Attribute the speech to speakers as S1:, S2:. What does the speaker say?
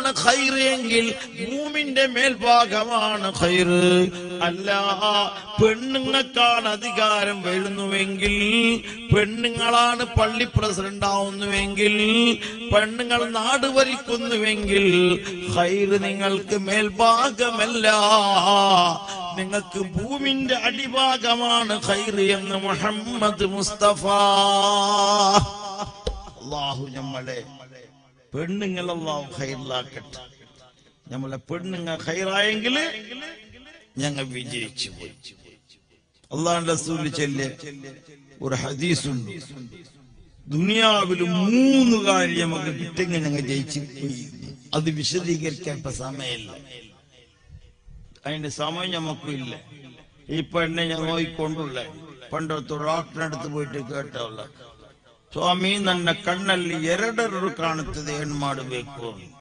S1: ഭാഗമാണ് ഖൈർ എങ്കിൽ മൂമിന്റെ മേൽഭാഗമാണ് ഖൈർ. അല്ല, പെണ്ണുങ്ങൾക്കാണ് അധികാരം വരുന്നുവെങ്കിൽ, പെണ്ണുങ്ങളാണ് പള്ളി പ്രസിഡന്റ് ആവുന്നുവെങ്കിൽ, പെണ്ണുങ്ങൾ നാട് ഭരിക്കുന്നുവെങ്കിൽ ഖൈർ നിങ്ങൾക്ക് മേൽഭാഗമല്ല, നിങ്ങൾക്ക് ഭൂമിന്റെ അടിഭാഗമാണ് ഖൈർ എന്ന് മുഹമ്മദ് മുസ്തഫ. അല്ലാഹു നമ്മളെ പെണ്ണുങ്ങൾ അല്ലാഹു ഖൈറിലാക്കട്ടെ. നമ്മളെ പെണ്ണുങ്ങൾ ഖൈറായെങ്കിൽ ഞങ്ങൾ വിജയിച്ചു പോയി. അല്ലാഹുവിന്റെ റസൂൽ ചൊല്ലിയ ഒരു ഹദീസുണ്ട്, ദുനിയാവിൽ 3 കാര്യം നമുക്ക് കിട്ടിയെങ്കിൽ ഞങ്ങൾ ജയിച്ചു പോയി. അത് വിശദീകരിക്കാൻ ഇപ്പൊ സമയമില്ല, അതിന്റെ സമയം നമുക്കില്ല. ഈ പെണ്ണെ ഞാൻ നോയിക്കൊണ്ടുള്ള പണ്ടത്തെ ഡോക്ടറിന്റെ അടുത്ത് പോയിട്ട് കേട്ടല്ല, ಸ್ವಾಮಿ ನನ್ನ ಕಣ್ಣಲ್ಲಿ 2 ಕಾಣುತ್ತದೆ, ಏನ್ ಮಾಡಬೇಕು?